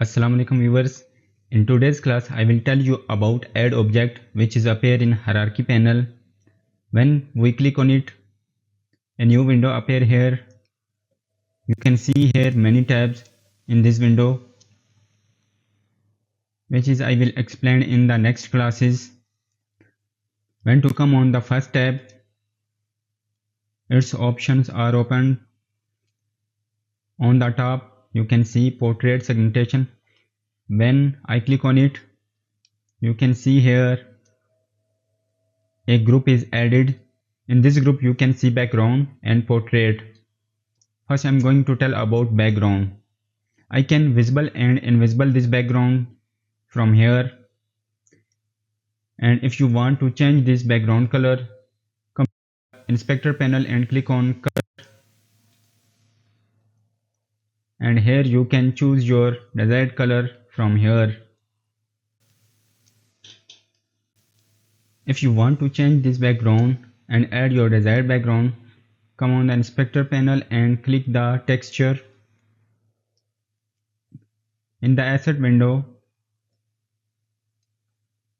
Assalamu alaikum viewers. In today's class I will tell you about add object which is appear in hierarchy panel. When we click on it, a new window appear here. You can see here many tabs in this window, which is I will explain in the next classes. When to come on the first tab, its options are open. On the top you can see portrait segmentation. When I click on it, you can see here a group is added. In this group you can see background and portrait. First I am going to tell about background. I can visible and invisible this background from here, and if you want to change this background color, come to inspector panel and click on color, and here you can choose your desired color from here. If you want to change this background and add your desired background, come on the inspector panel and click the texture. In the asset window,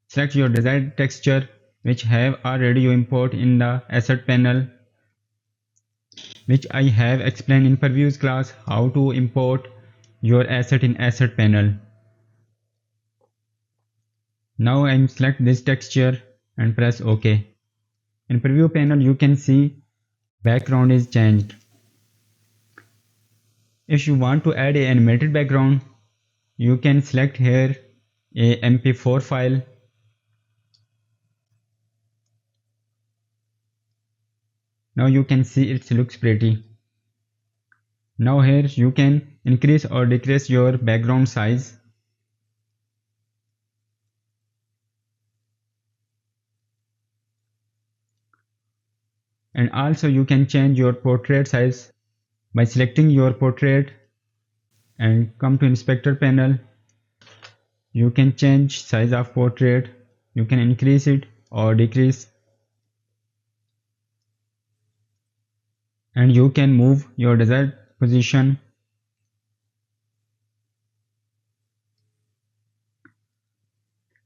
select your desired texture which have already you import in the asset panel, which I have explained in previous class how to import your asset in asset panel. Now I select this texture and press OK. In preview panel you can see background is changed. If you want to add a animated background, you can select here a MP4 file. Now you can see it looks pretty. Now here you can increase or decrease your background size. And also you can change your portrait size by selecting your portrait and come to inspector panel. You can change size of portrait. You can increase it or decrease, and you can move your desired position.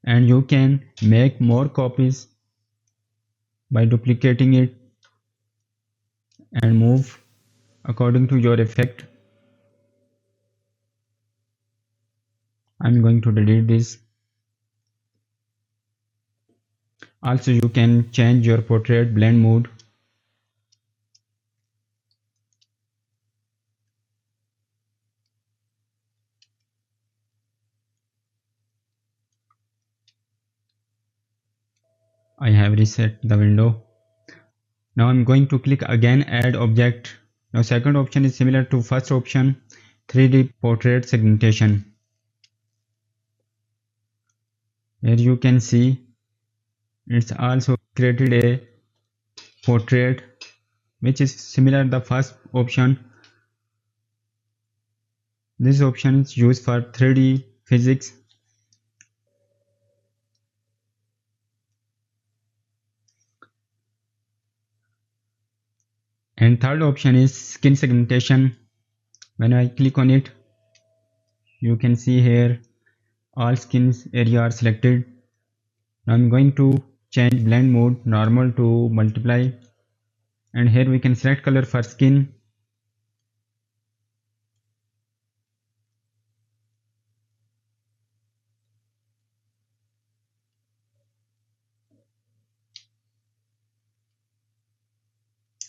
And you can make more copies by duplicating it and move according to your effect. I'm going to delete this. Also you can change your portrait blend mode. I have reset the window. Now I'm going to click again add object. Now second option is similar to first option, 3D portrait segmentation. Here you can see it's also created a portrait which is similar to the first option. This option is used for 3D physics. And third option is skin segmentation. When I click on it, you can see here all skins area are selected. Now I'm going to change blend mode normal to multiply, and here we can select color for skin.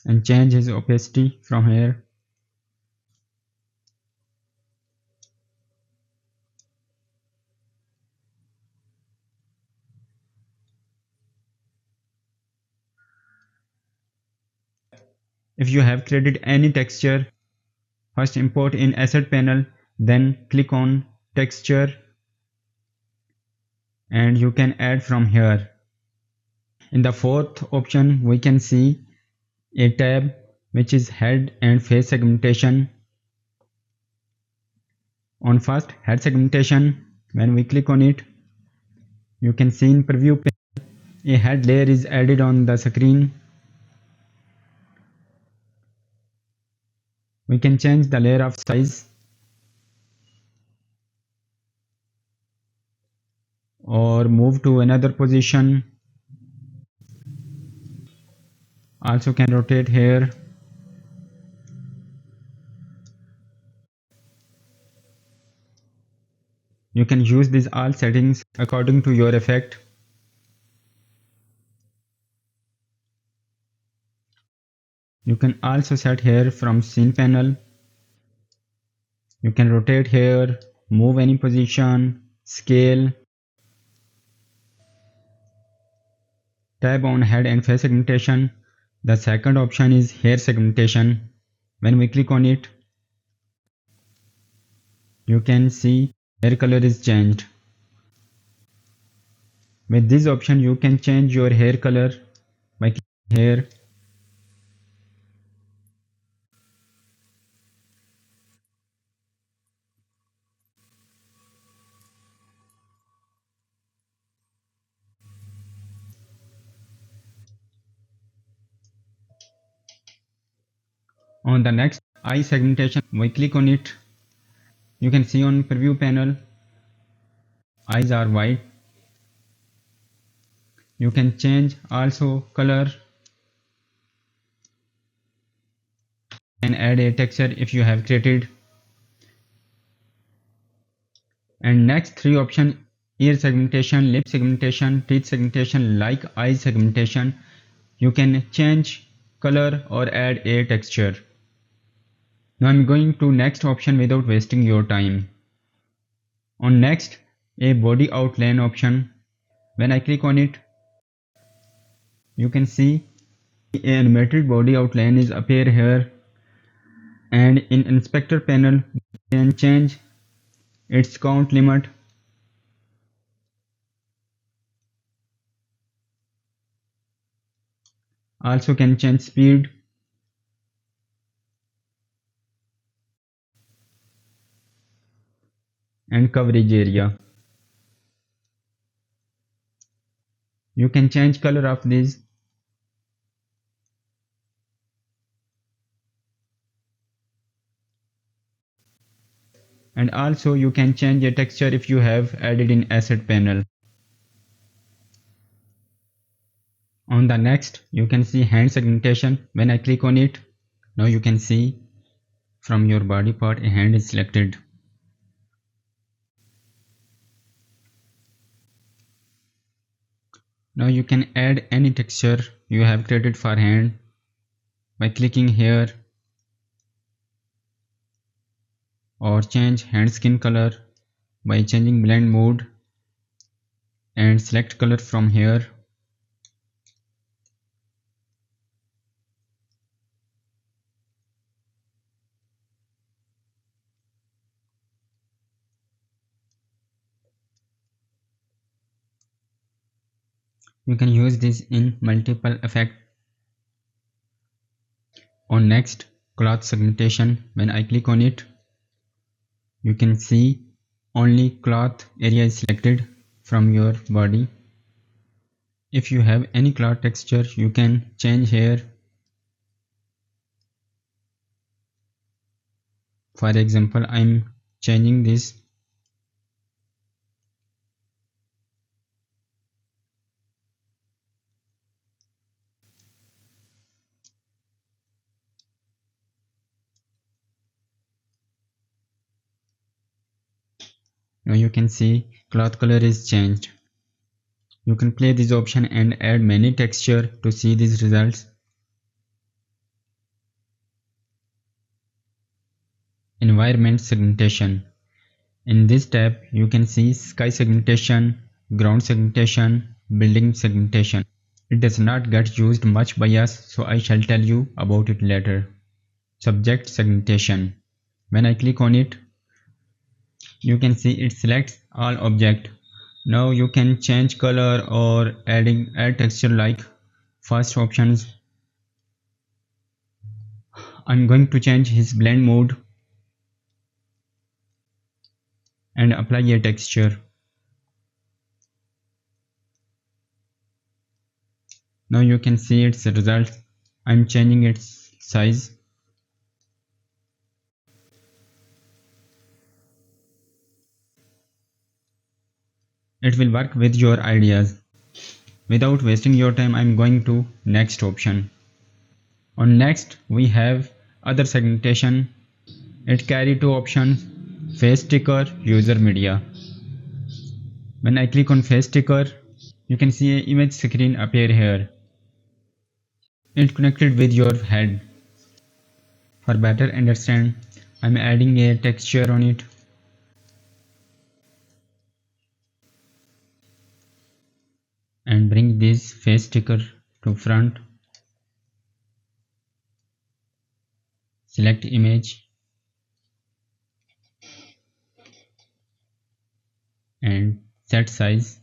And change his opacity from here. If you have created any texture, first import in asset panel, then click on texture, and you can add from here. In the fourth option we can see a tab which is head and face segmentation. On first head segmentation, when we click on it, you can see in preview pane a head layer is added on the screen. We can change the layer of size. or move to another position. Also can rotate here. You can use these all settings according to your effect. You can also set here from scene panel. You can rotate here, move any position, scale. Tab on head and face segmentation. The second option is hair segmentation. When we click on it, you can see hair color is changed. With this option, you can change your hair color by clicking here. On the next eye segmentation, we click on it. You can see on preview panel, eyes are white. You can change also color and add a texture if you have created. And next three options: ear segmentation, lip segmentation, teeth segmentation, like eye segmentation. You can change color or add a texture. Now I'm going to next option without wasting your time. On next, a body outline option. When I click on it, you can see an animated body outline is appear here, and in inspector panel you can change its count limit. Also can change speed and coverage area. You can change color of these. And also you can change a texture if you have added in asset panel. On the next, you can see hand segmentation. When I click on it, now you can see from your body part a hand is selected. Now you can add any texture you have created for hand by clicking here, or change hand skin color by changing blend mode and select color from here. You can use this in multiple effects. On next, cloth segmentation. When I click on it, you can see only cloth area is selected from your body. If you have any cloth texture, you can change here. For example, I'm changing this. Now you can see cloth color is changed. You can play this option and add many texture to see these results. Environment segmentation. In this tab, you can see sky segmentation, ground segmentation, building segmentation. It does not get used much by us, so I shall tell you about it later. Subject segmentation. When I click on it, you can see it selects all object. Now you can change color or add texture like first options. I'm going to change his blend mode and apply a texture. Now you can see its result. I'm changing its size. It will work with your ideas. Without wasting your time, I'm going to next option. On next, we have other segmentation. It carry two options, face sticker, user media. When I click on face sticker, you can see an image screen appear here. It connected with your head. For better understand, I'm adding a texture on it. And bring this face sticker to front. Select image and set size.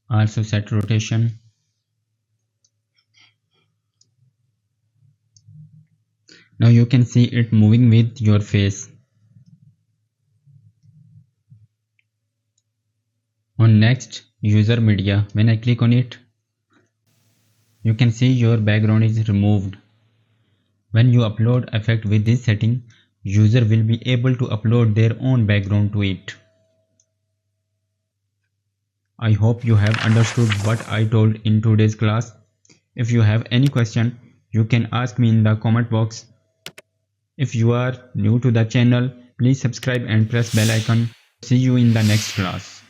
Also set rotation. Now you can see it moving with your face. On next, user media, when I click on it, you can see your background is removed. When you upload effect with this setting, user will be able to upload their own background to it. I hope you have understood what I told in today's class. If you have any question, you can ask me in the comment box. If you are new to the channel, please subscribe and press bell icon. See you in the next class.